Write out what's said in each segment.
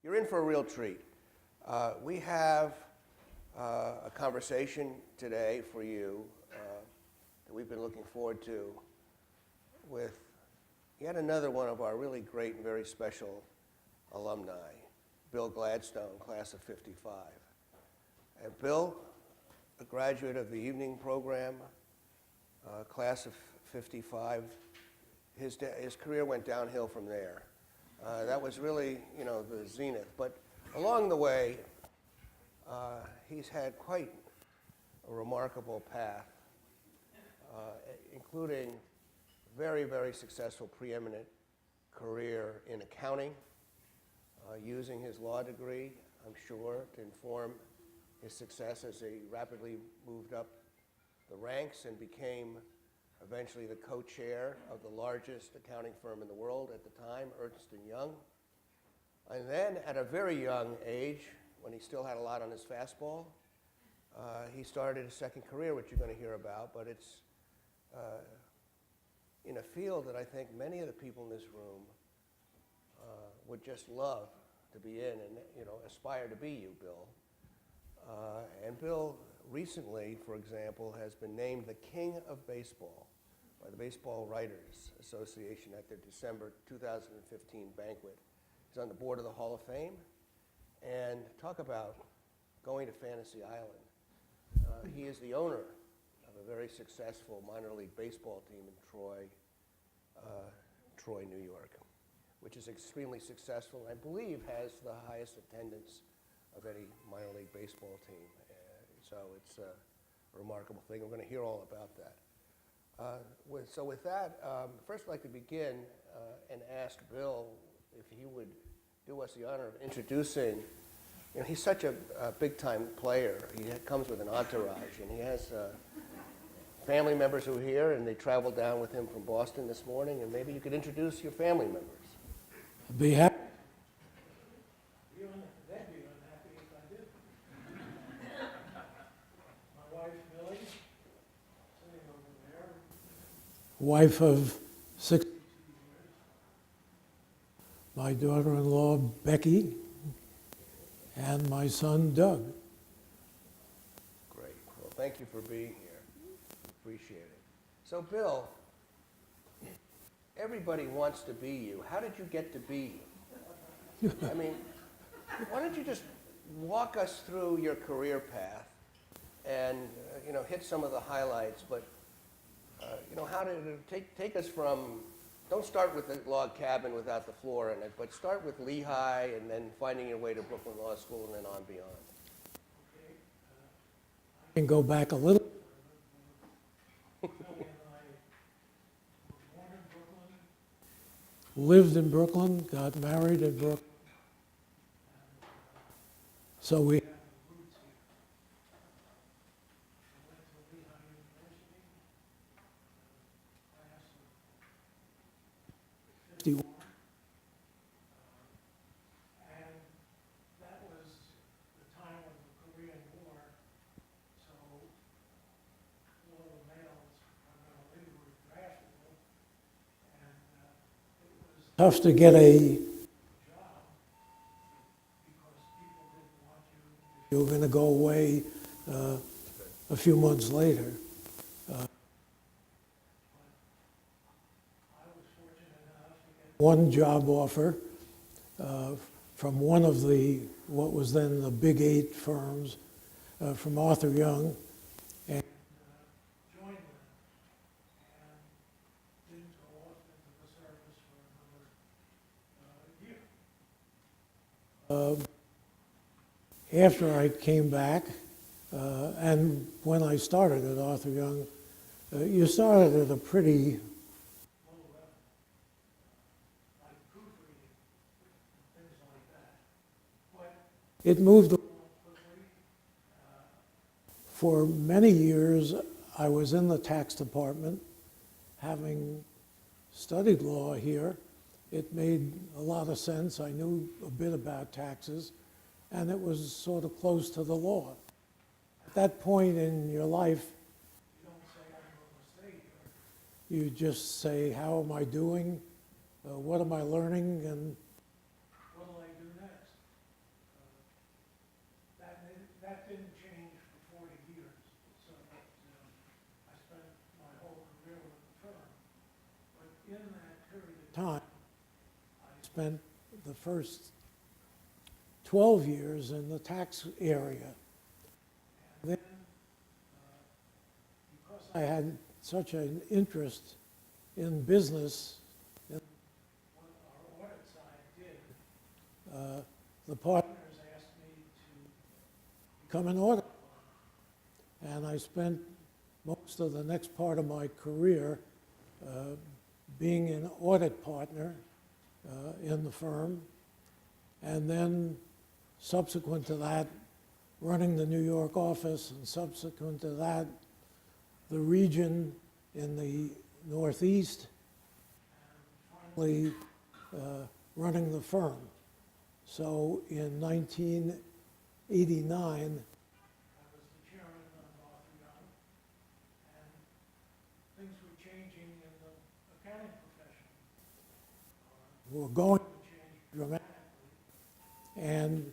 You're in for a real treat. We have a conversation today for you that we've been looking forward to with yet another one of our really great and very special alumni, Bill Gladstone, class of '55. And Bill, a graduate of the evening program, class of '55, his career went downhill from there. That was really, the zenith. But along the way, he's had quite a remarkable path, including very, very successful, preeminent career in accounting, using his law degree, I'm sure, to inform his success as he rapidly moved up the ranks and became eventually the co-chair of the largest accounting firm in the world at the time, Ernst & Young. And then at a very young age, when he still had a lot on his fastball, he started a second career, which you're going to hear about, but it's in a field that I think many of the people in this room would just love to be in and aspire to be you, Bill. And Bill recently, for example, has been named the King of Baseball by the Baseball Writers Association at their December 2015 banquet. He's on the board of the Hall of Fame. And talk about going to Fantasy Island. He is the owner of a very successful minor league baseball team in Troy, New York, which is extremely successful and I believe has the highest attendance of any minor league baseball team. So it's a remarkable thing. We're going to hear all about that. So with that, first I'd like to begin and ask Bill if he would do us the honor of introducing. He's such a big-time player. He comes with an entourage, and he has family members who are here, and they traveled down with him from Boston this morning, and maybe you could introduce your family members. I'd be happy. They'd be unhappy if I did. My wife, Millie, sitting over there. Wife of 62 years. My daughter-in-law, Becky, and my son, Doug. Great. Well, thank you for being here. Appreciate it. So, Bill, everybody wants to be you. How did you get to be you? I mean, why don't you just walk us through your career path and, hit some of the highlights, but, how did it take us from, don't start with the log cabin without the floor in it, but start with Lehigh and then finding your way to Brooklyn Law School and then on beyond. I can go back a little. Lived in Brooklyn, got married in Brooklyn. So we have roots here. I went to Lehigh University, class of 51. And that was the time of the Korean War. So all the males primarily were drafted. And it was tough to get a job because people didn't want you. You were going to go away a few months later. But I was fortunate enough to get one job offer from one of what was then the Big 8 firms, from Arthur Young, and joined them. And didn't go off into the service for another year. After I came back, and when I started at Arthur Young, you started at a pretty low level, like proofreading, things like that. But it moved along quickly. For many years, I was in the tax department, having studied law here. It made a lot of sense. I knew a bit about taxes, and it was sort of close to the law. At that point in your life, you don't say, I'm going to stay here. You just say, how am I doing? What am I learning? And what will I do next? time. I spent the first 12 years in the tax area. And then, because I had such an interest in business, in what our audit side did, the partners asked me to become an audit partner. And I spent most of the next part of my career being an audit partner in the firm, and then subsequent to that, running the New York office, and subsequent to that, the region in the Northeast, and finally running the firm. So in 1989, I was the chairman of Luncheon, and things were changing in the accounting profession. Were going to change dramatically, and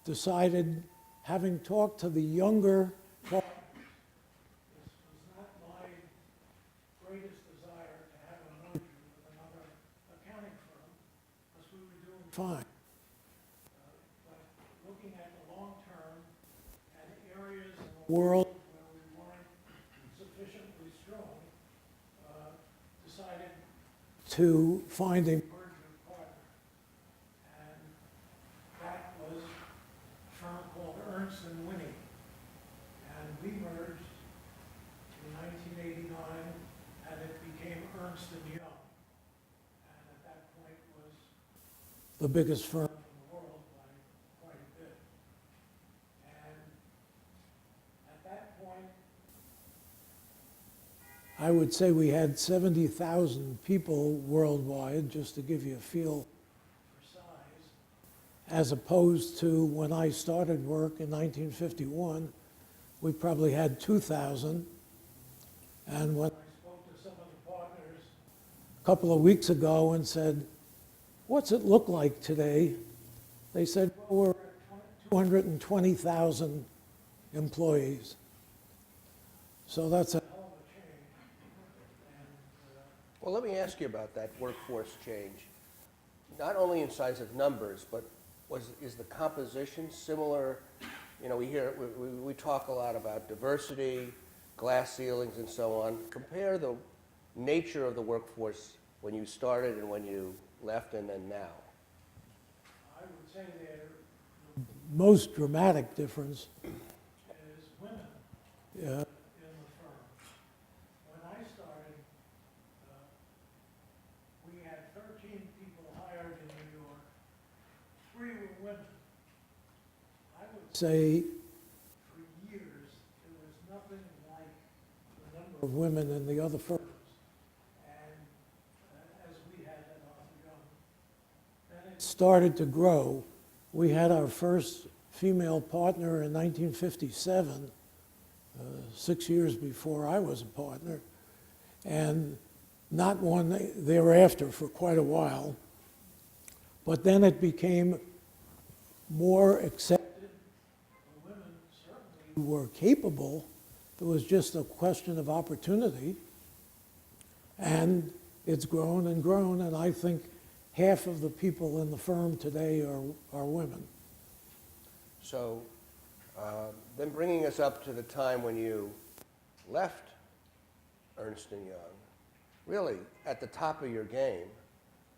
decided, having talked to the younger partners, this was not my greatest desire to have a merger with another accounting firm, because we were doing fine. But looking at the long term and areas in the world where we weren't sufficiently strong, decided to find a merger partner. And that was a firm called Ernst and Winnie. And we merged in 1989, and it became Ernst and Young. And at that point was the biggest firm in the world by quite a bit. And at that point, I would say we had 70,000 people worldwide, just to give you a feel for size, as opposed to when I started work in 1951, we probably had 2,000. And when I spoke to some of the partners a couple of weeks ago and said, "What's it look like today?" They said, "Well, we're at 220,000 employees." So that's a hell of a change. And, Well, let me ask you about that workforce change. Not only in size of numbers, but is the composition similar? You know, we talk a lot about diversity, glass ceilings, and so on. Compare the nature of the workforce when you started and when you left, and then now. I would say the most dramatic difference is women in the firm. When I started, we had 13 people hired in New York. 3 were women. I would say for years there was nothing like the number of women in the other firms. And as we had at Arthur Young, then it started to grow. We had our first female partner in 1957, 6 years before I was a partner, and not one thereafter for quite a while. But then it became more accepted. The women certainly were capable. It was just a question of opportunity. And it's grown and grown, and I think half of the people in the firm today are women. So then bringing us up to the time when you left Ernst & Young, really at the top of your game,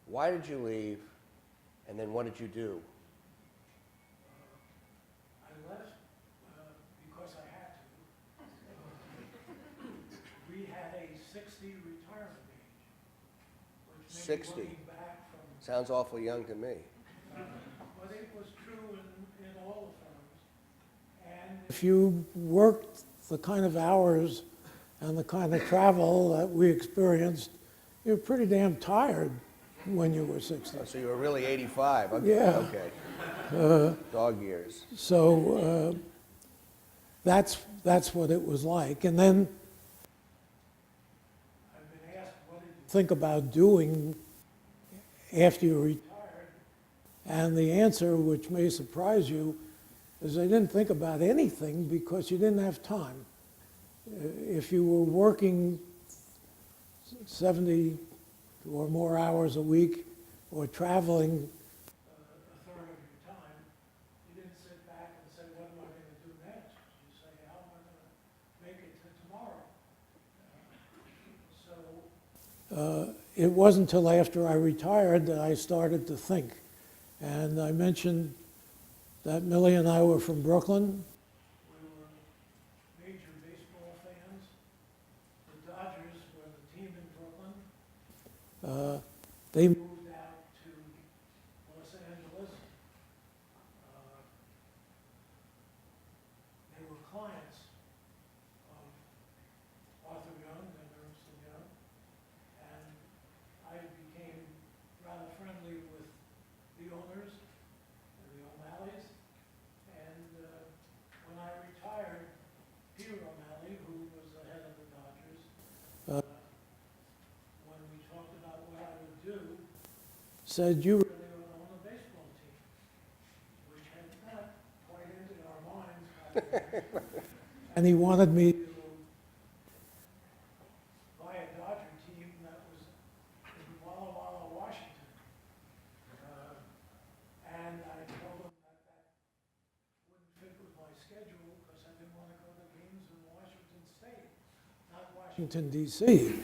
why did you leave, and then what did you do? I left because I had to. We had a 60 retirement age, which made 60? looking back from, Sounds awfully young to me. but it was true in all the firms. And if you worked the kind of hours and the kind of travel that we experienced, you were pretty damn tired when you were 60. Oh, so you were really 85. Okay. Yeah. Okay. Dog years. So that's what it was like. And then I've been asked, what did you think about doing after you retired? And the answer, which may surprise you, is I didn't think about anything because you didn't have time. If you were working 70 or more hours a week, or traveling a third of your time, you didn't sit back and say, what am I going to do next? You say, how am I going to make it to tomorrow? It wasn't until after I retired that I started to think. And I mentioned that Millie and I were from Brooklyn. We were major baseball fans. The Dodgers were the team in Brooklyn. They Moved out to Los Angeles. They were clients of Arthur Young and Ernst Young, and I became rather friendly with the owners and the O'Malleys. And when I retired, Peter O'Malley, who was the head of the Dodgers, when we talked about what I would do, said, "You really would own a baseball team, which had not quite entered our minds back then. and he wanted me To buy a Dodger team that was in Walla Walla, Washington. And I told him that that wouldn't fit with my schedule because I didn't want to go to games in Washington State, not Washington. Washington, D.C.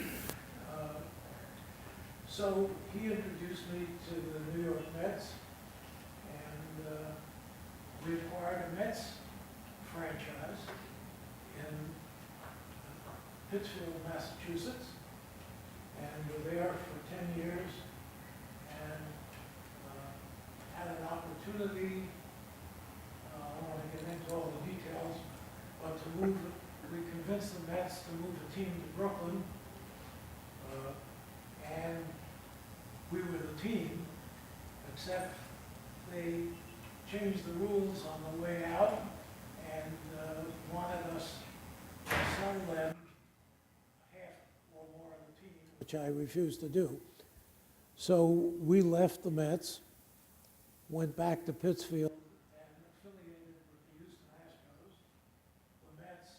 So he introduced me to the New York Mets, and we acquired a Mets franchise in Pittsfield, Massachusetts, and were there for 10 years, and had an opportunity, I don't want to get into all the details, but we convinced the Mets to move the team to Brooklyn, and we were the team, except they changed the rules on the way out and wanted us to sell them half or more of the team. which I refused to do. So we left the Mets, went back to Pittsfield. And affiliated with the Houston Astros. The Mets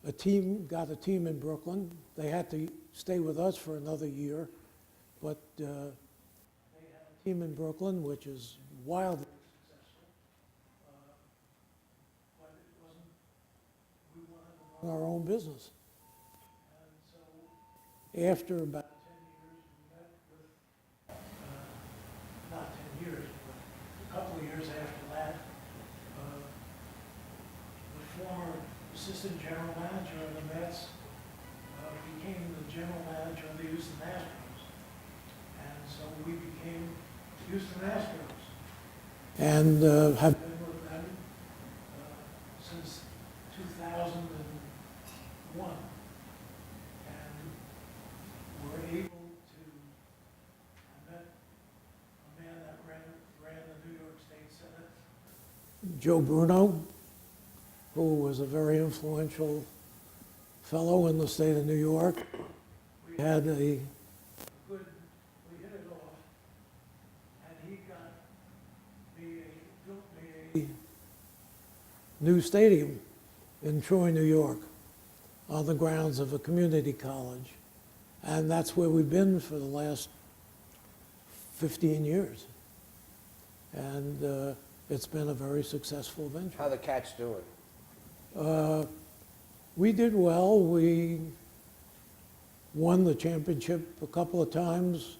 had Got a team in Brooklyn. They had to stay with us for another year, but they had a team in Brooklyn, which is wildly, successful, but it wasn't, we wanted to run. our own business. And so After about 10 years, we met with, not 10 years, but a couple of years after that, the former assistant general manager of the Mets became the general manager of the Houston Astros. And so we became Houston Astros. and have I've been with them since 2001. And were able to, I met a man that ran the New York State Senate. Joe Bruno, who was a very influential fellow in the state of New York. We We had a good, we hit it off, and he built me a new stadium in Troy, New York, on the grounds of a community college. And that's where we've been for the last 15 years. And it's been a very successful venture. How the Cats doing? We did well. We won the championship a couple of times,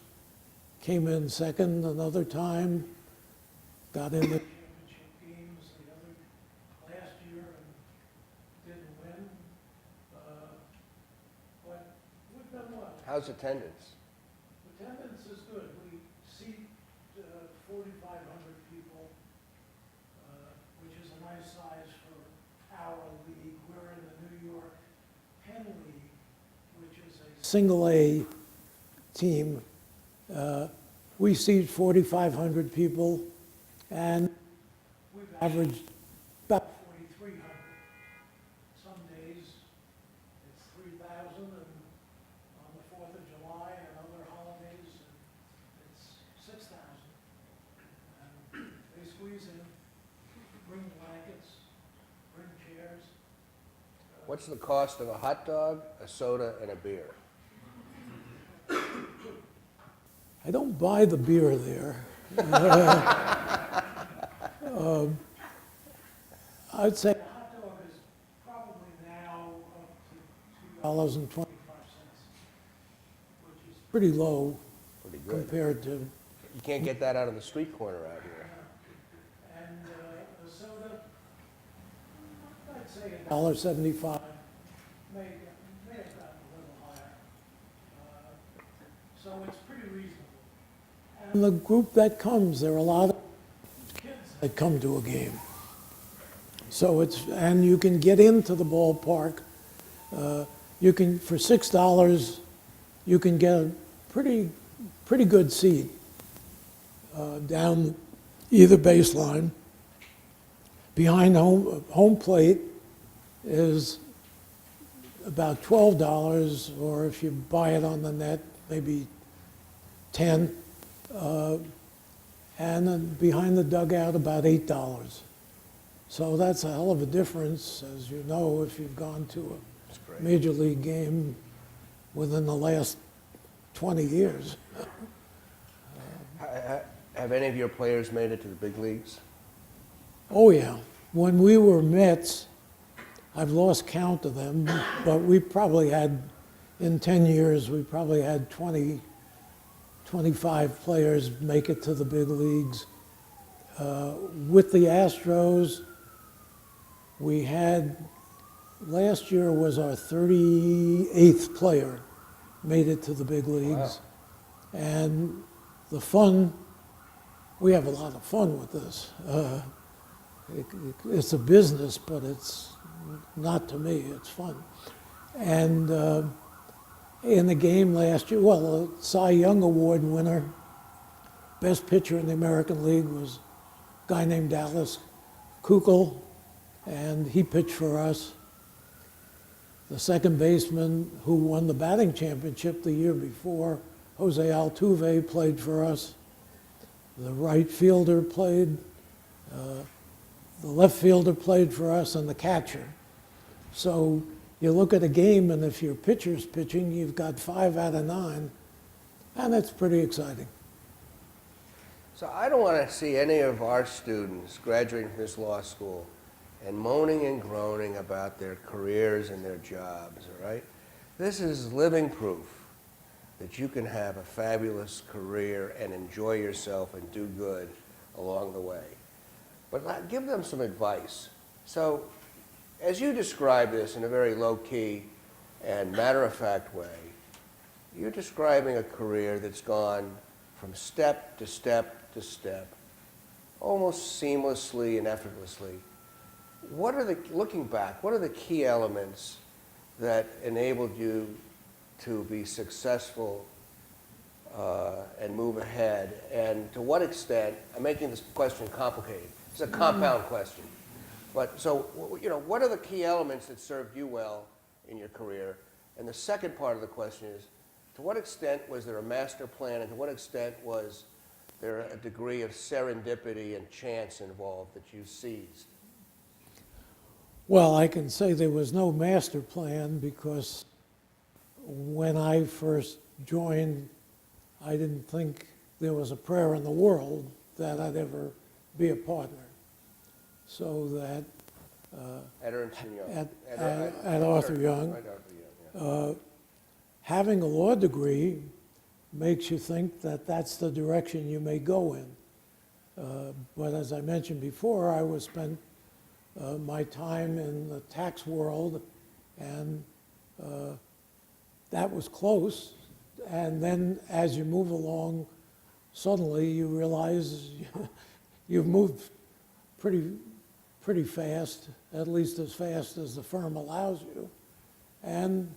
came in second another time, got in the championship games last year and didn't win. But we've done well. How's attendance? Attendance is good. We seat 4,500 people, which is a nice size for our league. We're in the New York Penn League, which is a single A team. We seat 4,500 people, and we've averaged about 4,300. Some days it's 3,000, and on the 4th of July and other holidays, it's 6,000. And they squeeze in, bring blankets, bring chairs. What's the cost of a hot dog, a soda, and a beer? I don't buy the beer there. I'd say The hot dog is probably now up to $2.25, which is, pretty low Pretty good. compared to, You can't get that out on the street corner out here. and the soda, I'd say $1.75. may have gotten a little higher. So it's pretty reasonable. And the group that comes, there are a lot of kids that come to a game. So and you can get into the ballpark. You can, for $6, you can get a pretty good seat down either baseline. Behind home plate is about $12, or if you buy it on the net, maybe 10. And then behind the dugout, about $8. So that's a hell of a difference, as you know, if you've gone to That's a great. major league game within the last 20 years. Have any of your players made it to the big leagues? Oh, yeah. When we were Mets, I've lost count of them, but we probably had, in 10 years, we probably had 20, 25 players make it to the big leagues. With the Astros, we had, last year was our 38th player made it to the big leagues. And the fun, we have a lot of fun with this. It's a business, but it's not to me, it's fun. And in the game last year, well, the Cy Young Award winner, best pitcher in the American League was a guy named Dallas Keuchel, and he pitched for us. The second baseman who won the batting championship the year before, Jose Altuve, played for us. The right fielder played, the left fielder played for us, and the catcher. So you look at a game, and if your pitcher's pitching, you've got 5 out of 9, and it's pretty exciting. So I don't want to see any of our students graduating from this law school and moaning and groaning about their careers and their jobs, all right? This is living proof that you can have a fabulous career and enjoy yourself and do good along the way. But give them some advice. So as you describe this in a very low-key and matter-of-fact way, you're describing a career that's gone from step to step to step, almost seamlessly and effortlessly. Looking back, what are the key elements that enabled you to be successful and move ahead? And to what extent, I'm making this question complicated. It's a compound question. But so, you know, what are the key elements that served you well in your career? And the second part of the question is, to what extent was there a master plan, and to what extent was there a degree of serendipity and chance involved that you seized? Well, I can say there was no master plan because when I first joined, I didn't think there was a prayer in the world that I'd ever be a partner. So that At Ernst and Young. at Arthur Young, Right, Arthur Young, yeah. having a law degree makes you think that that's the direction you may go in. But as I mentioned before, I was spent my time in the tax world, and that was close. And then as you move along, suddenly you realize you've moved pretty fast, at least as fast as the firm allows you. And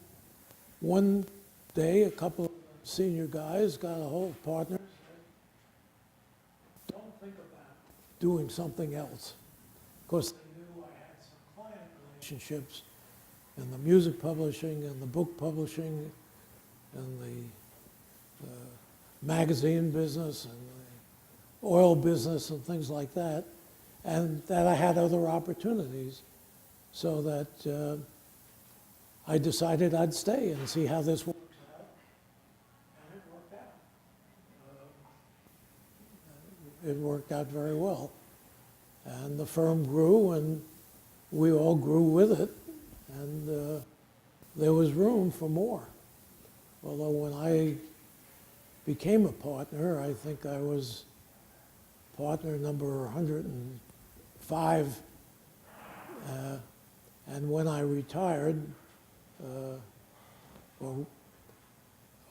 one day, a couple of senior guys got a hold of partners. Don't think about doing something else. Of course, they knew I had some client relationships in the music publishing and the book publishing and the magazine business and the oil business and things like that, and that I had other opportunities, so that I decided I'd stay and see how this works out, and it worked out. it worked out very well. And the firm grew, and we all grew with it, and there was room for more. Although when I became a partner, I think I was partner number 105, and when I retired, well,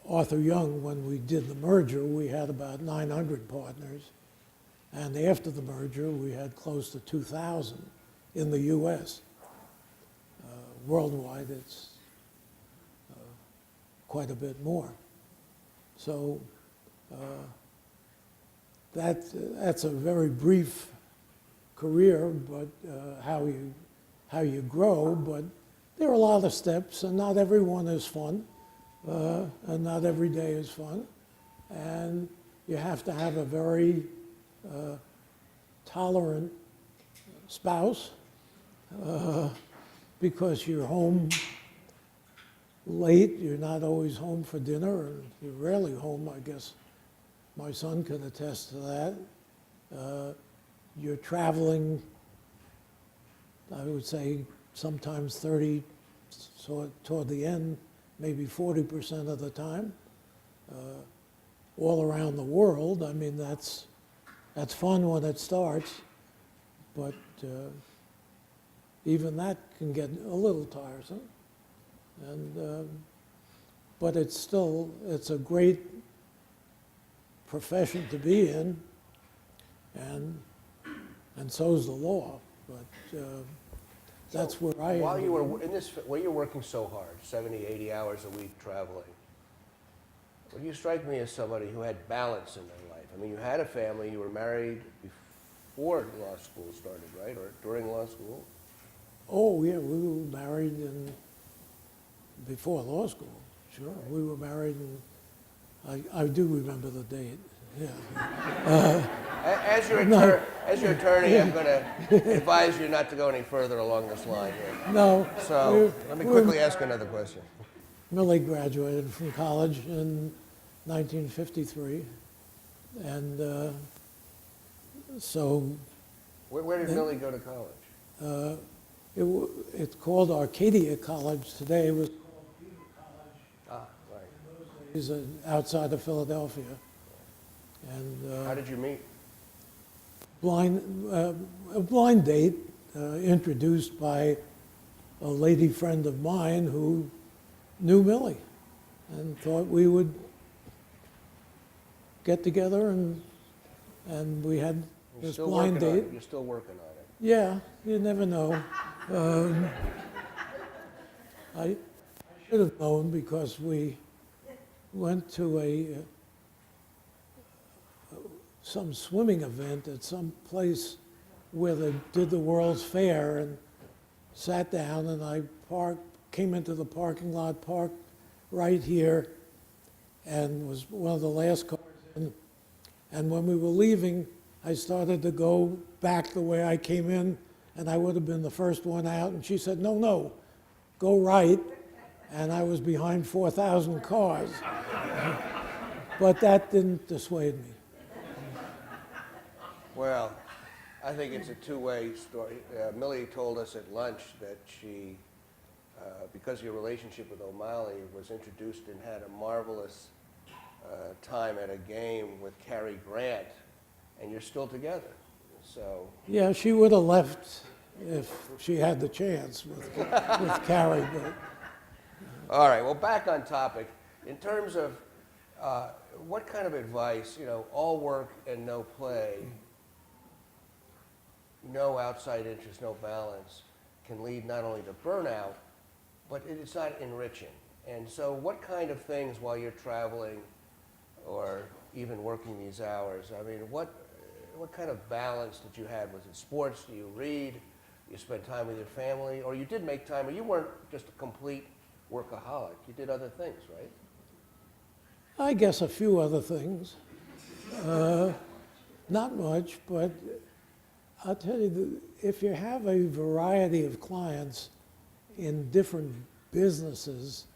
Arthur Young, when we did the merger, we had about 900 partners, and after the merger, we had close to 2,000 in the U.S. Worldwide, it's quite a bit more. So that's a very brief career, but how you grow. But there are a lot of steps, and not every one is fun, and not every day is fun, and you have to have a very tolerant spouse because you're home late, you're not always home for dinner, and you're rarely home, I guess. My son can attest to that. You're traveling, I would say, sometimes 30, so toward the end, maybe 40% of the time, all around the world. I mean, that's fun when it starts, but even that can get a little tiresome. And but it's a great profession to be in, and so's the law. But that's where I While am. you were in this, while you're working so hard, 70, 80 hours a week traveling, well, you strike me as somebody who had balance in their life. I mean, you had a family, you were married before law school started, right, or during law school? Oh, yeah, we were married before law school, sure. We were married, and I do remember the date, yeah. As your attorney, I'm going to advise you not to go any further along this line here. No. So let me quickly ask another question. Millie graduated from college in 1953, and so Where did Millie go to college? it's called Arcadia College today. It was called Beaver College Ah, right. in those days, outside of Philadelphia. And How did you meet? a blind date introduced by a lady friend of mine who knew Millie and thought we would get together, and we had You're this still blind working on date. it. You're still working on it. Yeah, you never know. I should have known because we went to some swimming event at some place where they did the World's Fair, and sat down, and I came into the parking lot, parked right here, and was one of the last cars in. And when we were leaving, I started to go back the way I came in, and I would have been the first one out. And she said, no, go right. And I was behind 4,000 cars. But that didn't dissuade me. Well, I think it's a two-way story. Millie told us at lunch that she, because of your relationship with O'Malley, was introduced and had a marvelous time at a game with Cary Grant, and you're still together. So Yeah, she would have left if she had the chance with Cary, but all right, well, back on topic. In terms of what kind of advice, all work and no play, no outside interest, no balance, can lead not only to burnout, but it's not enriching. And so what kind of things while you're traveling or even working these hours, I mean, what kind of balance did you have? Was it sports? Do you read? You spend time with your family? Or you did make time, or you weren't just a complete workaholic. You did other things, right? I guess a few other things. Not much, but I'll tell you, if you have a variety of clients in different businesses,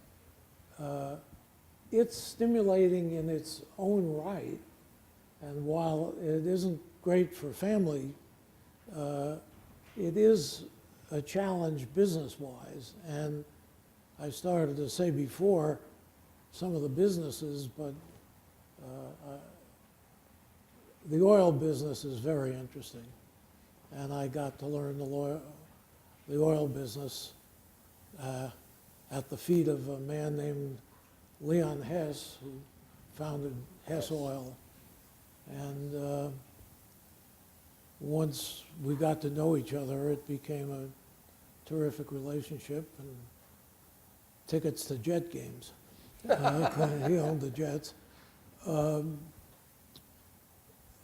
it's stimulating in its own right, And while it isn't great for family, it is a challenge business-wise. And I started to say before, some of the businesses, but the oil business is very interesting. And I got to learn the oil business at the feet of a man named Leon Hess, who founded Hess Oil. And once we got to know each other, it became a terrific relationship, and tickets to Jet games. He owned the Jets.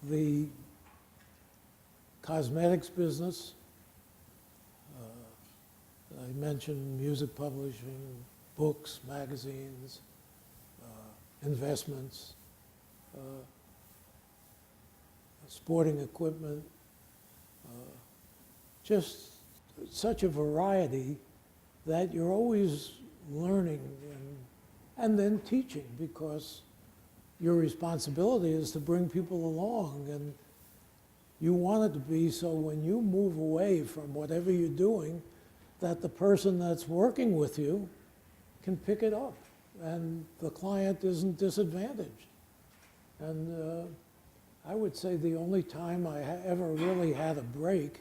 The cosmetics business, I mentioned music publishing, books, magazines, investments, sporting equipment, just such a variety that you're always learning and then teaching, because your responsibility is to bring people along, and you want it to be so when you move away from whatever you're doing, that the person that's working with you can pick it up and the client isn't disadvantaged. And I would say the only time I ever really had a break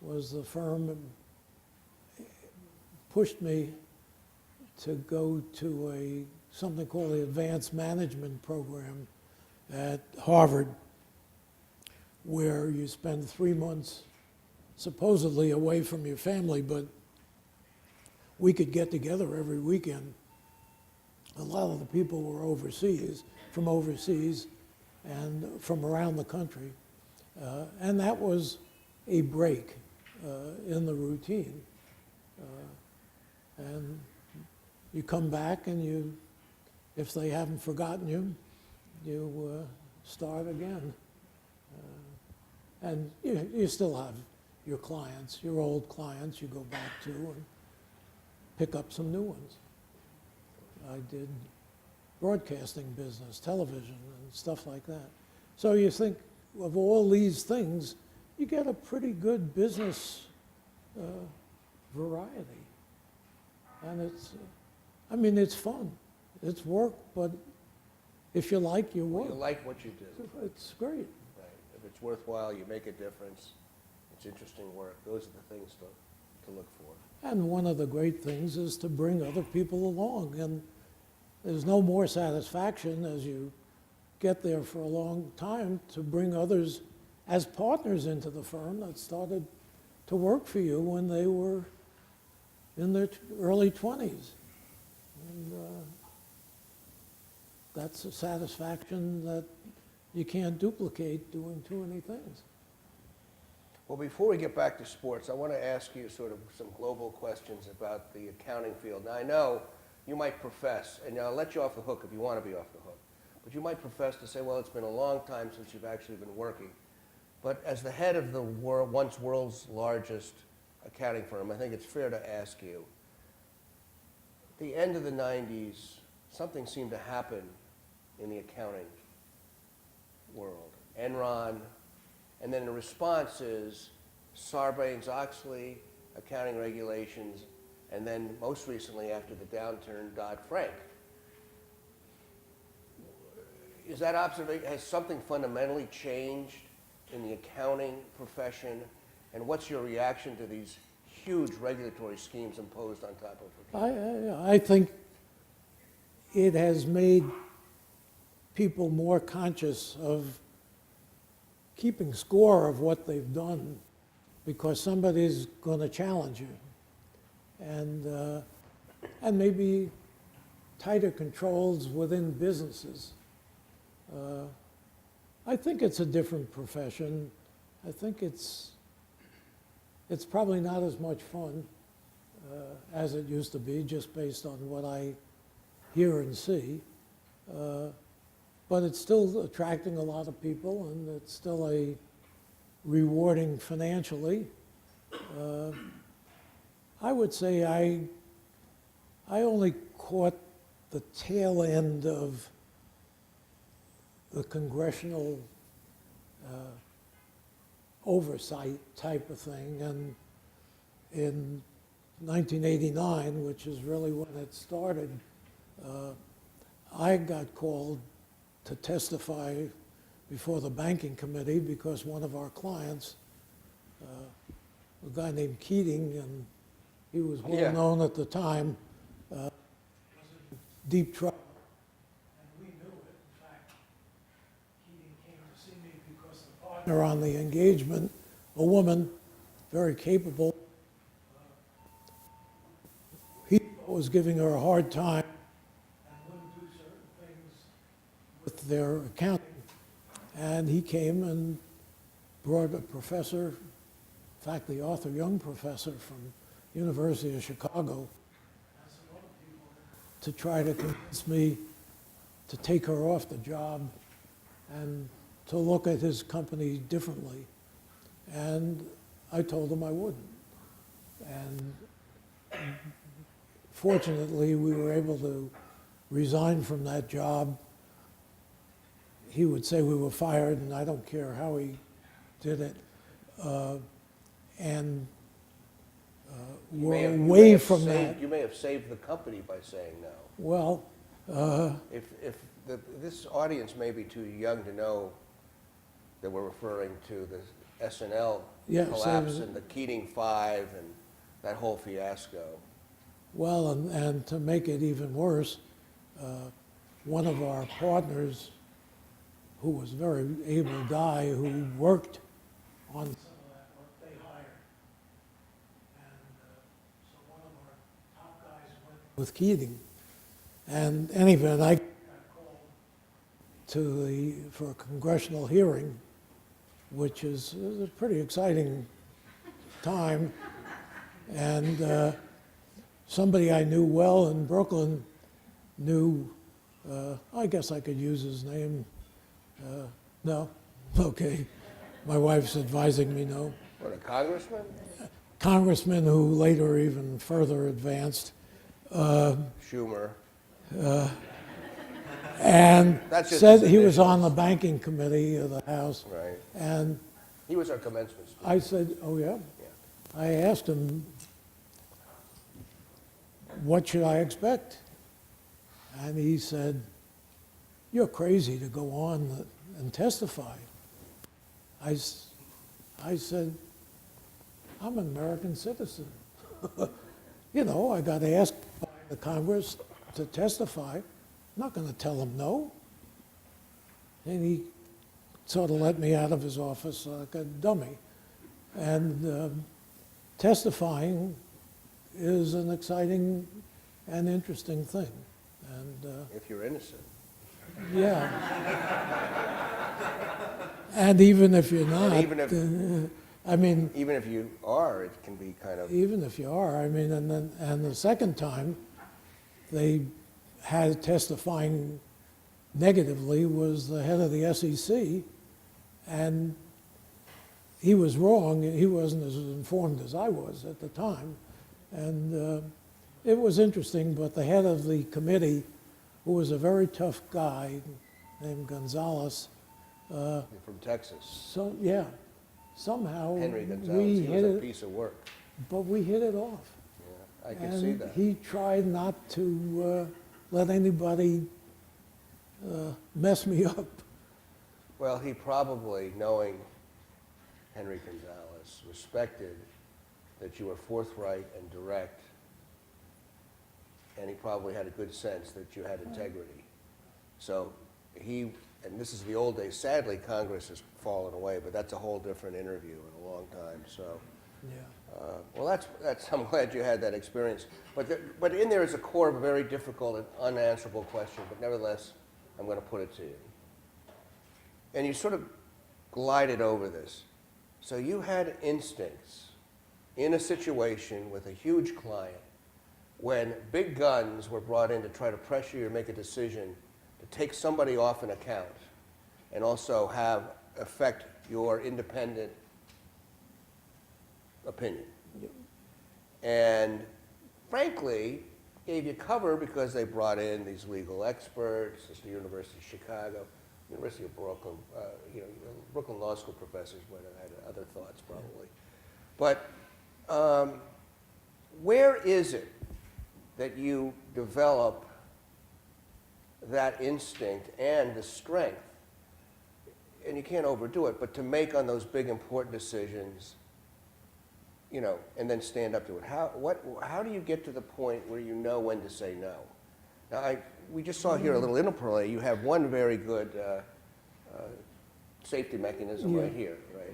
was the firm pushed me to go to something called the Advanced Management Program at Harvard, where you spend 3 months supposedly away from your family, but we could get together every weekend. A lot of the people were from overseas and from around the country. And that was a break in the routine. And you come back and if they haven't forgotten you, you start again. And you still have your clients, your old clients you go back to and pick up some new ones. I did broadcasting business, television, and stuff like that. So you think of all these things, you get a pretty good business variety. And it's fun. It's work, but if you like your work, You like what you do. it's great. Right. If it's worthwhile, you make a difference, it's interesting work. Those are the things to look for. And one of the great things is to bring other people along. And there's no more satisfaction as you get there for a long time to bring others as partners into the firm that started to work for you when they were in their early 20s. And that's a satisfaction that you can't duplicate doing too many things. Well, before we get back to sports, I want to ask you sort of some global questions about the accounting field. Now, I know you might profess, and I'll let you off the hook if you want to be off the hook, but you might profess to say, well, it's been a long time since you've actually been working. But as the head of the once world's largest accounting firm, I think it's fair to ask you, at the end of the 90s, something seemed to happen in the accounting world. Enron, and then the response is Sarbanes-Oxley, accounting regulations, and then most recently after the downturn, Dodd-Frank. Is that observation, has something fundamentally changed in the accounting profession? And what's your reaction to these huge regulatory schemes imposed on top of it? I think it has made people more conscious of keeping score of what they've done, because somebody's going to challenge you. And maybe tighter controls within businesses. I think it's a different profession. I think it's probably not as much fun as it used to be, just based on what I hear and see. But it's still attracting a lot of people, and it's still a rewarding financially. I would say I only caught the tail end of the congressional oversight type of thing. And in 1989, which is really when it started, I got called to testify before the banking committee because one of our clients, a guy named Keating, and he was well Yeah. known at the time, was in deep trouble. And we knew it. In fact, Keating came to see me because the partner on the engagement, a woman, very capable, he was giving her a hard time and wouldn't do certain things with their accounting. And he came and brought a professor, in fact, the Arthur Young professor from University of Chicago, and some other people, to try to convince me to take her off the job and to look at his company differently. And I told him I wouldn't. And fortunately, we were able to resign from that job. He would say we were fired, and I don't care how he did it. And You we're may have- you may away have from saved- that. You may have saved the company by saying no. Well, If this audience may be too young to know that we're referring to the S&L Yeah, collapse so- and the Keating Five and that whole fiasco. well, and to make it even worse, one of our partners, who was a very able guy who worked on some of that work, they hired. And so one of our top guys went with Keating. And anyway, I got called for a congressional hearing, which is a pretty exciting time. And somebody I knew well in Brooklyn knew, I guess I could use his name. No? Okay. My wife's advising me no. What, a congressman? Congressman who later even further advanced. Schumer. And That's just said his he was on initials. the banking committee of the House. Right. And He was our commencement speaker. I said, oh yeah? Yeah. I asked him, what should I expect? And he said, you're crazy to go on and testify. I said, I'm an American citizen. You know, I got asked by the Congress to testify. I'm not going to tell them no. And he sort of let me out of his office like a dummy. And testifying is an exciting and interesting thing. And If you're innocent. yeah. And even if you're not, even if- I mean, Even if you are, it can be kind of, even if you are, I mean, and the second time they had testifying negatively was the head of the SEC, and he was wrong. He wasn't as informed as I was at the time, and it was interesting. But the head of the committee, who was a very tough guy named Gonzalez, from Texas. so yeah, somehow Henry Gonzalez, we he hit was a it, piece of work. but we hit it off. Yeah, I can see And that. he tried not to let anybody mess me up. Well, he probably, knowing Henry Gonzalez, respected that you were forthright and direct, and he probably had a good sense that you had integrity. So he, and this is the old days, sadly Congress has fallen away, but that's a whole different interview in a long time, so. Yeah. Well, that's, I'm glad you had that experience. But in there is a core of a very difficult and unanswerable question, but nevertheless, I'm going to put it to you. And you sort of glided over this. So you had instincts in a situation with a huge client when big guns were brought in to try to pressure you to make a decision to take somebody off an account and also affect your independent opinion. And frankly, gave you cover because they brought in these legal experts, this is the University of Chicago. University of Brooklyn, Brooklyn Law School professors might have had other thoughts probably. But where is it that you develop that instinct and the strength, and you can't overdo it, but to make on those big important decisions, and then stand up to it? How do you get to the point where you know when to say no? Now, we just saw here a little interplay. You have one very good safety mechanism right here, right?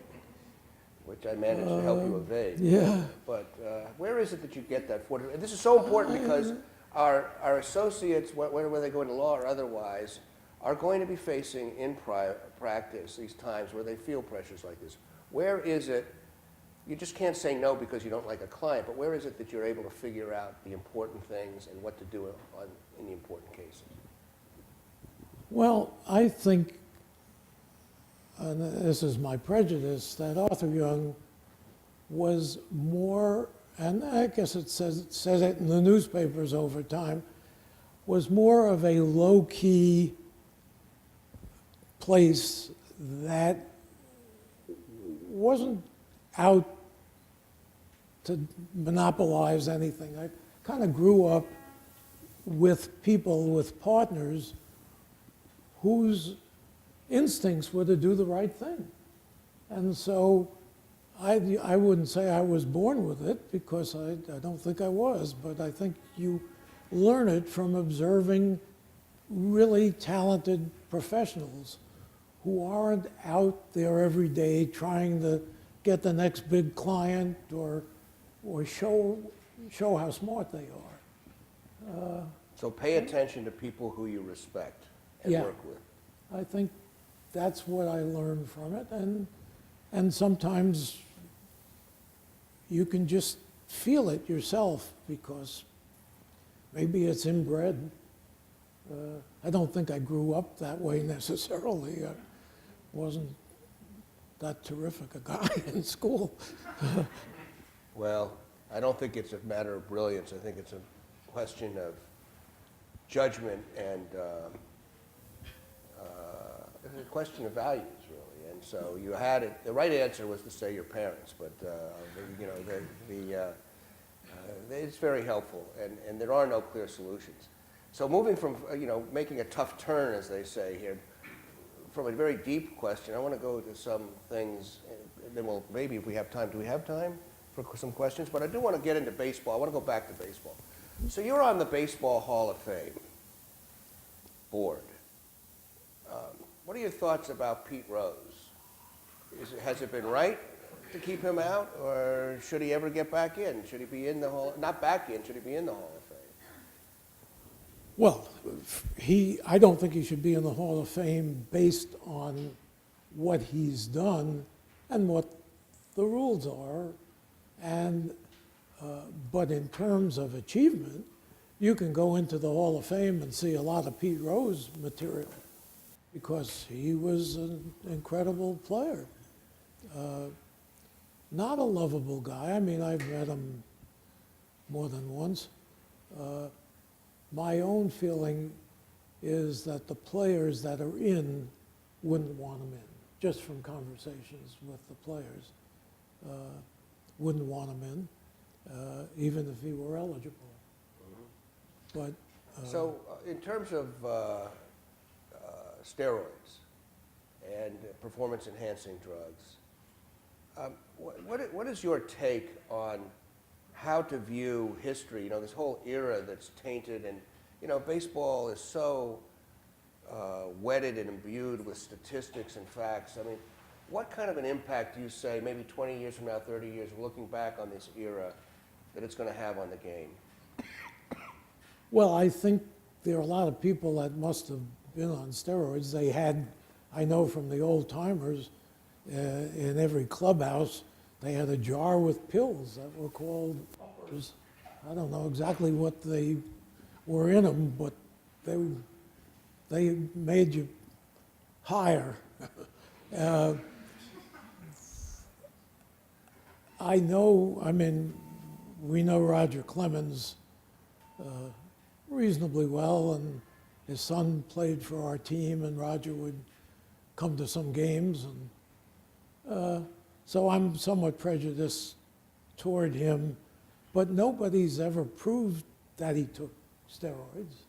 Which I managed to help you evade. Yeah. But where is it that you get that fortitude? And this is so important because our associates, whether they go into law or otherwise, are going to be facing in practice these times where they feel pressures like this. Where is it, you just can't say no because you don't like a client, but where is it that you're able to figure out the important things and what to do in the important cases? Well, I think, and this is my prejudice, that Arthur Young was more, and I guess it says it in the newspapers over time, was more of a low-key place that wasn't out to monopolize anything. I kind of grew up with people, with partners, whose instincts were to do the right thing. And so I wouldn't say I was born with it, because I don't think I was, but I think you learn it from observing really talented professionals who aren't out there every day trying to get the next big client or show how smart they are. So pay attention to people who you respect and Yeah. work with. I think that's what I learned from it, and sometimes you can just feel it yourself because maybe it's inbred. I don't think I grew up that way necessarily. I wasn't that terrific a guy in school. Well, I don't think it's a matter of brilliance. I think it's a question of judgment and it's a question of values, really. And so you had it. The right answer was to say your parents, but it's very helpful, and there are no clear solutions. So moving from making a tough turn, as they say here, from a very deep question, I want to go to some things, and then we'll maybe, if we have time, do we have time for some questions? But I do want to get into baseball. I want to go back to baseball. So you're on the Baseball Hall of Fame board. What are your thoughts about Pete Rose? Has it been right to keep him out, or should he ever get back in? Should he be in the Hall? Not back in. Should he be in the Hall of Fame? Well, I don't think he should be in the Hall of Fame based on what he's done and what the rules are. And but in terms of achievement, you can go into the Hall of Fame and see a lot of Pete Rose material because he was an incredible player. Not a lovable guy. I mean, I've met him more than once. My own feeling is that the players that are in wouldn't want him in, just from conversations with the players. Wouldn't want him in, even if he were eligible. But So in terms of steroids and performance-enhancing drugs, what is your take on how to view history? This whole era that's tainted, and baseball is so wedded and imbued with statistics and facts. I mean, what kind of an impact do you say, maybe 20 years from now, 30 years, looking back on this era, that it's going to have on the game? well, I think there are a lot of people that must have been on steroids. They had, I know from the old timers, in every clubhouse, they had a jar with pills that were called uppers. I don't know exactly what they were in them, but they made you higher. We know Roger Clemens reasonably well, and his son played for our team, and Roger would come to some games, and so I'm somewhat prejudiced toward him. But nobody's ever proved that he took steroids,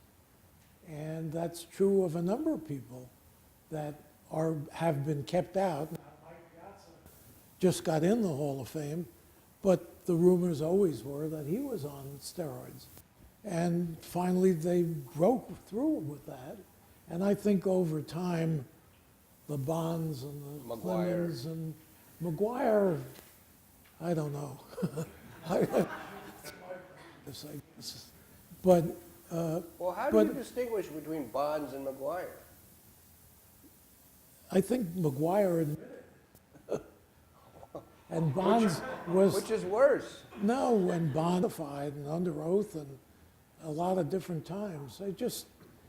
and that's true of a number of people that have been kept out. Just got in the Hall of Fame, but the rumors always were that he was on steroids. And finally, they broke through with that. And I think over time, the Bonds and the McGuire. Clemens and McGuire, I don't know. I guess. But Well, how do you distinguish between Bonds and McGuire? I think McGuire admitted it. And Bonds was... Which is worse? No, and bondified and under oath and a lot of different times.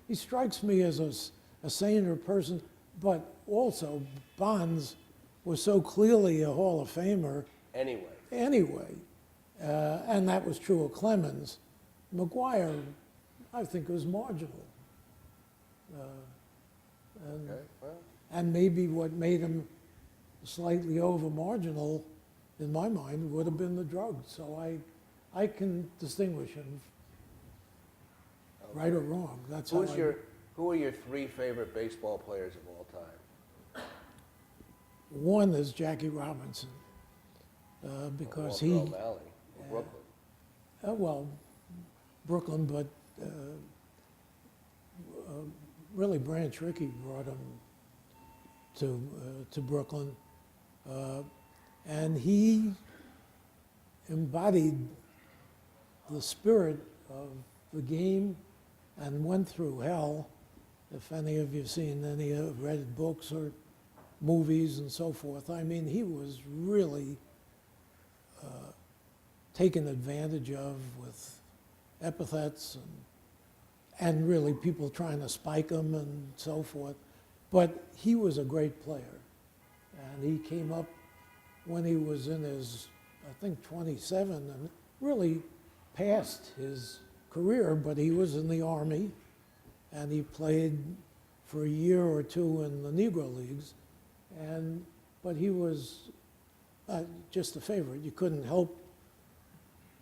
He strikes me as a saner person, but also Bonds was so clearly a Hall of Famer Anyway. And that was true of Clemens. McGuire, I think, was marginal. Okay, well, And maybe what made him slightly over marginal, in my mind, would have been the drugs. So I can distinguish him, right or wrong. That's how who are your three favorite baseball players of all time? One is Jackie Robinson, because he, Walter O'Malley, Brooklyn. well, Brooklyn, but really Branch Rickey brought him to Brooklyn. And he embodied the spirit of the game and went through hell. If any of you have seen any read books or movies and so forth, I mean, he was really taken advantage of with epithets and really people trying to spike him and so forth. But he was a great player. And he came up when he was in his, I think, 27, and really passed his career, but he was in the Army, and he played for a year or two in the Negro Leagues, but he was just a favorite. You couldn't help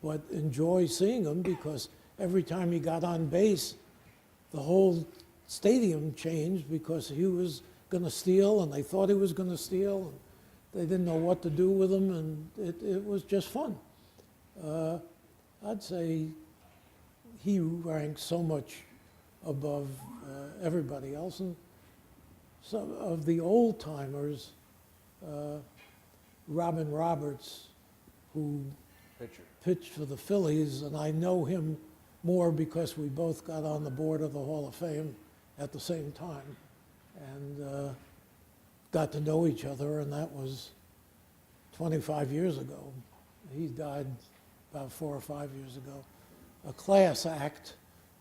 but enjoy seeing him, because every time he got on base, the whole stadium changed, because he was going to steal, and they thought he was going to steal, and they didn't know what to do with him, and it was just fun. I'd say he ranks so much above everybody else. And some of the old timers, Robin Roberts, who Pitcher. pitched for the Phillies, and I know him more because we both got on the board of the Hall of Fame at the same time, and got to know each other, and that was 25 years ago. He died about 4 or 5 years ago. A class act,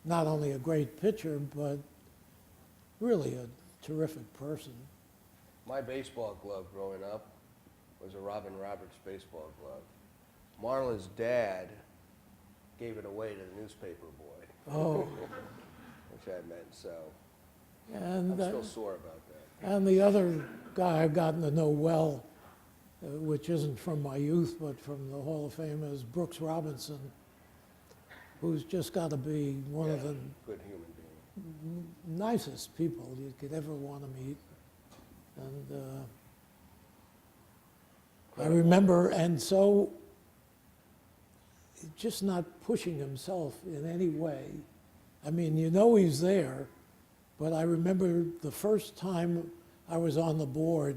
not only a great pitcher, but really a terrific person. My baseball glove growing up was a Robin Roberts baseball glove. Marla's dad gave it away to the newspaper boy. Oh. Which I meant, so And, I'm still sore about that. and the other guy I've gotten to know well, which isn't from my youth, but from the Hall of Fame, is Brooks Robinson, who's just got to be one of the Good human being. nicest people you could ever want to meet. And I remember, and so just not pushing himself in any way. I mean, you know he's there, but I remember the first time I was on the board,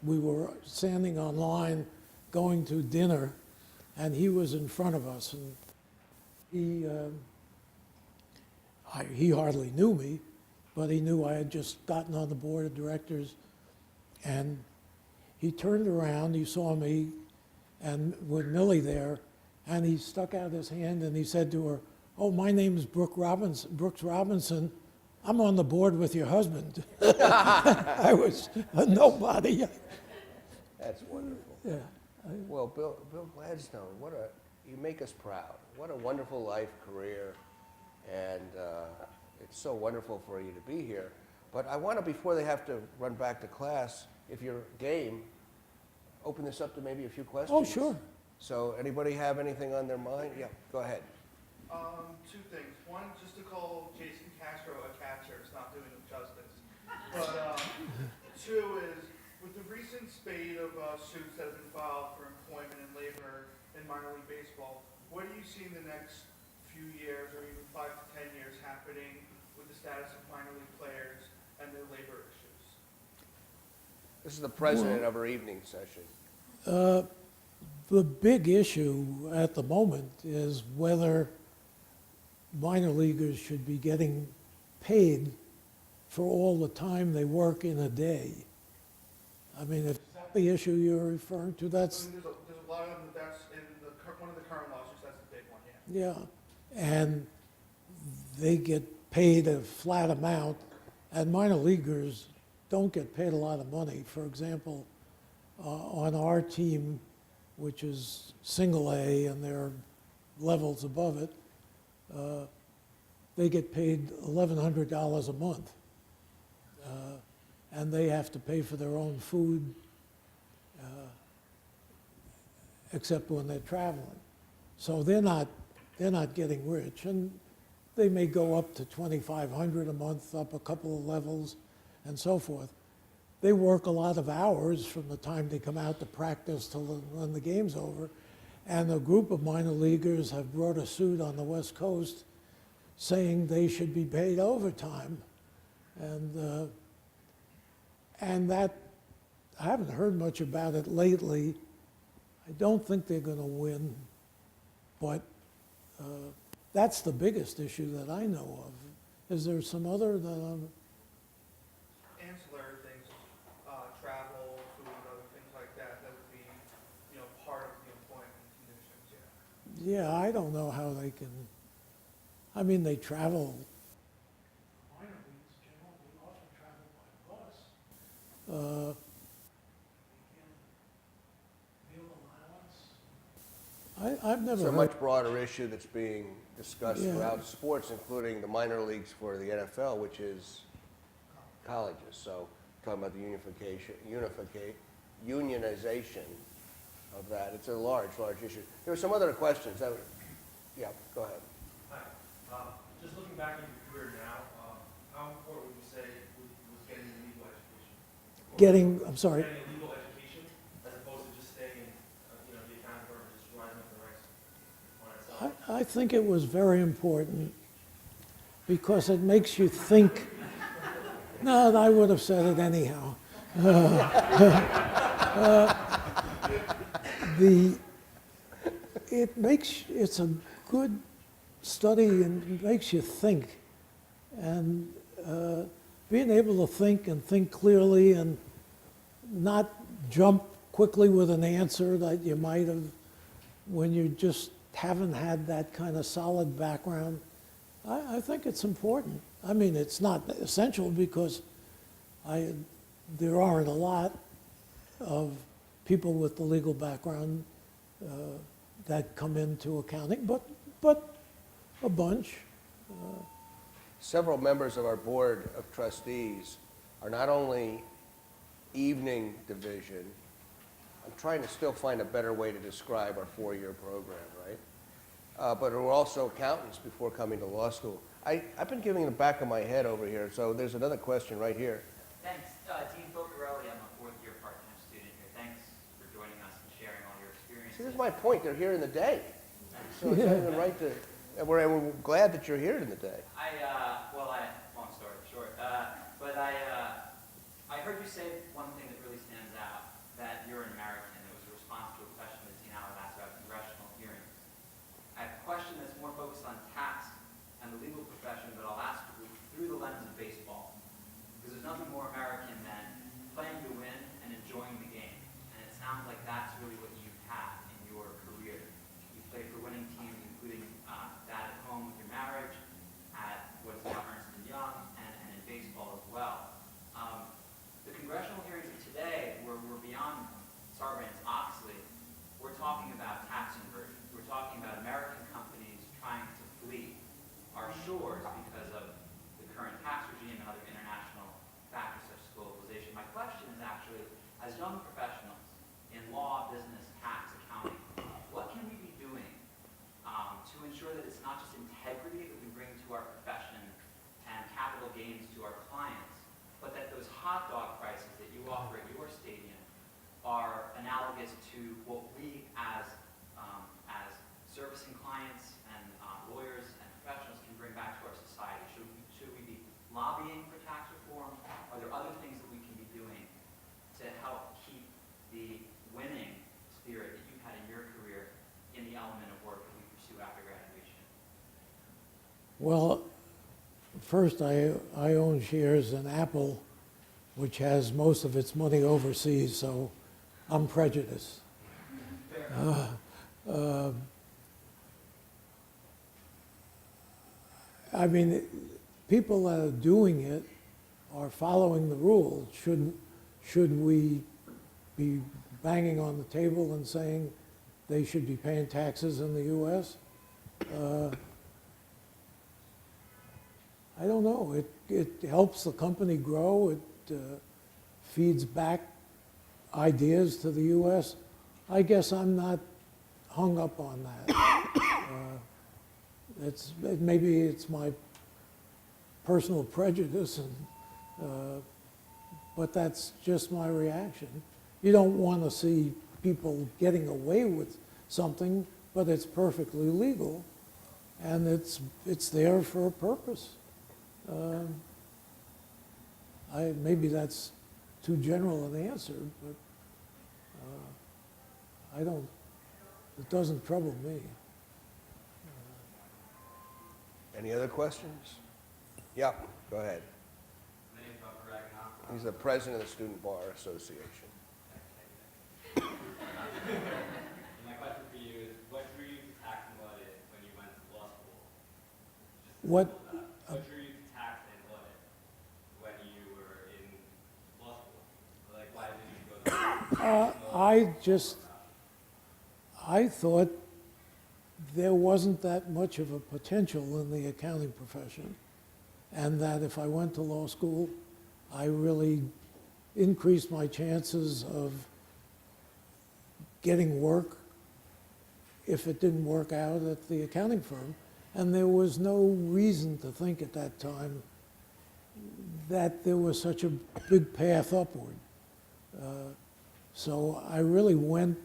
we were standing on line going to dinner, and he was in front of us, and he hardly knew me, but he knew I had just gotten on the board of directors, and he turned around, he saw me, and with Millie there, and he stuck out his hand and he said to her, "Oh, my name's Brooks Robinson. I'm on the board with your husband." I was a nobody. That's wonderful. Yeah. Well, Bill Gladstone, you make us proud. What a wonderful life, career, and it's so wonderful for you to be here. But I want to, before they have to run back to class, if you're game, open this up to maybe a few questions. Oh, sure. So anybody have anything on their mind? Yeah, go ahead. Two things. One, just to call Jason Castro a catcher, it's not doing him justice. But two is, with the recent spate of suits that have been filed for employment and labor in minor league baseball, what do you see in the next few years or even 5 to 10 years happening with the status of minor league players and their labor issues? This is the president of our evening session. The big issue at the moment is whether minor leaguers should be getting paid for all the time they work in a day. I mean, if that's the issue you're referring to, I that's, mean, there's a lot of them that's in one of the current lawsuits, that's the big one, yeah. yeah. And they get paid a flat amount, and minor leaguers don't get paid a lot of money. For example, on our team, which is single A, and there are levels above it, they get paid $1,100 a month. And they have to pay for their own food, except when they're traveling. So they're not getting rich. And they may go up to $2,500 a month, up a couple of levels, and so forth. They work a lot of hours from the time they come out to practice till when the game's over. And a group of minor leaguers have brought a suit on the West Coast saying they should be paid overtime. And that, I haven't heard much about it lately. I don't think they're going to win, but that's the biggest issue that I know of. Is there some other that I'm... Ancillary things, travel, food, other things like that, that would be, part of the employment conditions, yeah. Yeah, I don't know how they can, I mean, they travel. Minor leagues generally often travel by bus. Uh, They get meal allowance. I've It's never a heard, much broader issue that's being discussed Yeah. throughout sports, including the minor leagues for the NFL, which is colleges. So talking about the unionization of that. It's a large issue. There were some other questions. Yeah, go ahead. Hi. Just looking back at your career now, how important would you say was getting a legal education? I'm sorry, Getting a legal education as opposed to just staying in, the accounting firm and just rising up the ranks on itself? I think it was very important because it makes you think. No, I would have said it anyhow. It's a good study and it makes you think. And being able to think and think clearly and not jump quickly with an answer that you might have when you just haven't had that kind of solid background, I think it's important. I mean, it's not essential because there aren't a lot of people with the legal background that come into accounting, but a bunch. Several members of our board of trustees are not only evening division, I'm trying to still find a better way to describe our four-year program, right? But are also accountants before coming to law school. I've been giving the back of my head over here, so there's another question right here. Thanks. Dean Bocarelli, I'm a fourth-year part-time student here. Thanks for joining us and sharing all your experiences. See, this is my point. They're here in the day. So it's not even right to, and we're glad that you're here in the day. Long story short, but I heard you say one thing that really stands out, that you're an American. It was a response to a question that Dean Allen asked about congressional hearings. I have a question that's more focused on tax and the legal profession, but I'll ask you through the lens of baseball. Because there's nothing more American than playing to win and enjoying the game. And it sounds like that's really what you've had in your career. You played for winning teams, including that at home with your marriage, at what's now Ernst and Young, and in baseball as well. The congressional hearings of today were beyond Sarbanes-Oxley. We're talking about tax inversion. We're talking about American companies trying to flee our shores because of the current tax regime and other international not just integrity that we bring to our profession and capital gains to our clients, but that those hot dog prices that you offer at your stadium are analogous to what we as servicing clients and lawyers and professionals can bring back to our society. Should we be lobbying for tax reform? Are there other things that we can be doing to help keep the winning spirit that you've had in your career in the element of work that we pursue after graduation? Well, first, I own shares in Apple, which has most of its money overseas, so I'm prejudiced. I mean, people that are doing it are following the rules. Should we be banging on the table and saying they should be paying taxes in the U.S.? I don't know. It helps the company grow. It feeds back ideas to the U.S. I guess I'm not hung up on that. Maybe it's my personal prejudice, but that's just my reaction. You don't want to see people getting away with something, but it's perfectly legal, and it's there for a purpose. Maybe that's too general an answer, but it doesn't trouble me. Any other questions? Yeah, go ahead. My name's Bob Ragnar. He's the president of the Student Bar Association. My question for you is, what drew you to tax and audit when you went to law school? What? What drew you to tax and audit when you were in law school? Like, why did you go to I thought there wasn't that much of a potential in the accounting profession, and that if I went to law school, I really increased my chances of getting work if it didn't work out at the accounting firm. And there was no reason to think at that time that there was such a big path upward. So I really went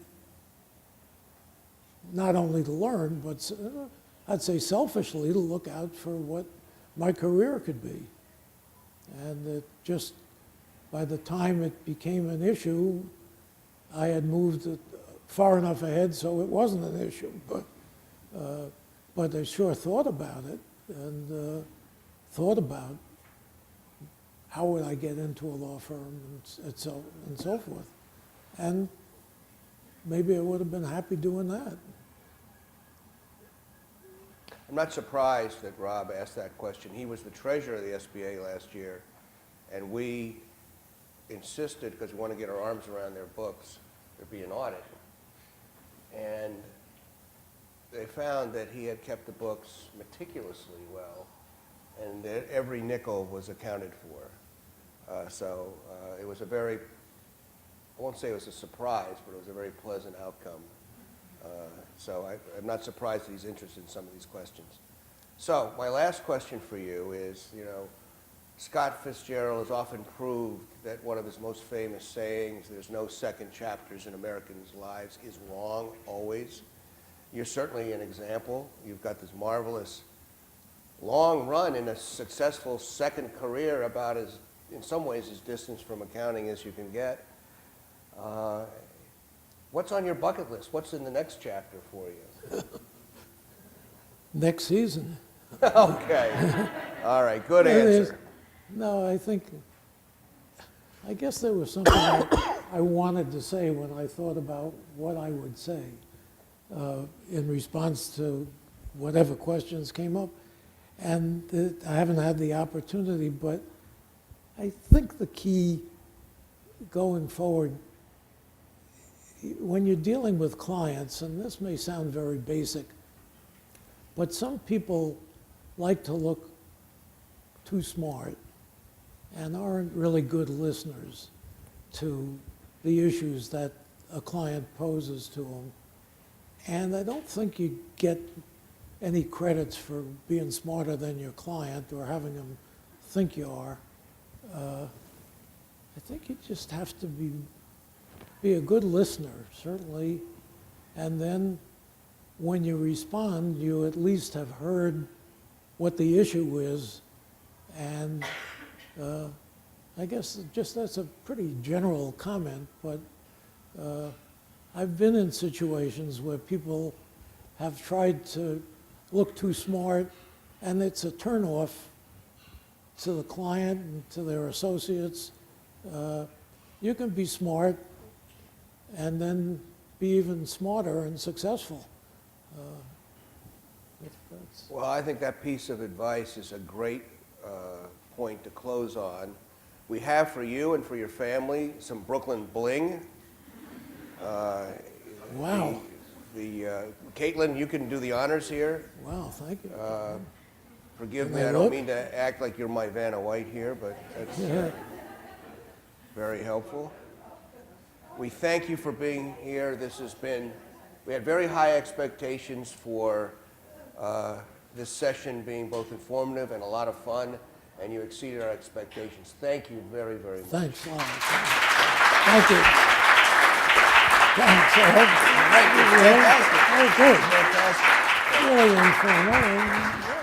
not only to learn, but I'd say selfishly to look out for what my career could be. And it just, by the time it became an issue, I had moved it far enough ahead so it wasn't an issue. But I sure thought about it, and thought about how would I get into a law firm and so forth. And maybe I would have been happy doing that. I'm not surprised that Rob asked that question. He was the treasurer of the SBA last year, and we insisted, because we want to get our arms around their books, there'd be an audit. And they found that he had kept the books meticulously well, and that every nickel was accounted for. So it was a very, I won't say it was a surprise, but it was a very pleasant outcome. So I'm not surprised that he's interested in some of these questions. So my last question for you is, Scott Fitzgerald has often proved that one of his most famous sayings, there's no second chapters in Americans' lives, is wrong, always. You're certainly an example. You've got this marvelous long run in a successful second career, about as, in some ways, as distant from accounting as you can get. What's on your bucket list? What's in the next chapter for you? Next season. Okay. All right, good answer. No, I guess there was something I wanted to say when I thought about what I would say in response to whatever questions came up. And I haven't had the opportunity, but I think the key going forward, when you're dealing with clients, and this may sound very basic, but some people like to look too smart and aren't really good listeners to the issues that a client poses to them. And I don't think you get any credits for being smarter than your client or having them think you are. I think you just have to be a good listener, certainly, and then when you respond, you at least have heard what the issue is, and I guess just that's a pretty general comment, but I've been in situations where people have tried to look too smart, and it's a turnoff to the client and to their associates. You can be smart and then be even smarter and successful. That's- Well, I think that piece of advice is a great point to close on. We have for you and for your family some Brooklyn bling. Wow, Caitlin, you can do the honors here. wow, thank you. Forgive Can me, I I don't look? mean to act like you're my Vanna White here, but that's very helpful. We thank you for being here. This has been, we had very high expectations for this session being both informative and a lot of fun, and you exceeded our expectations. Thank you very, very much. Thanks a lot. Thank you. Thanks. Fantastic. Oh, good. Fantastic. Really informal.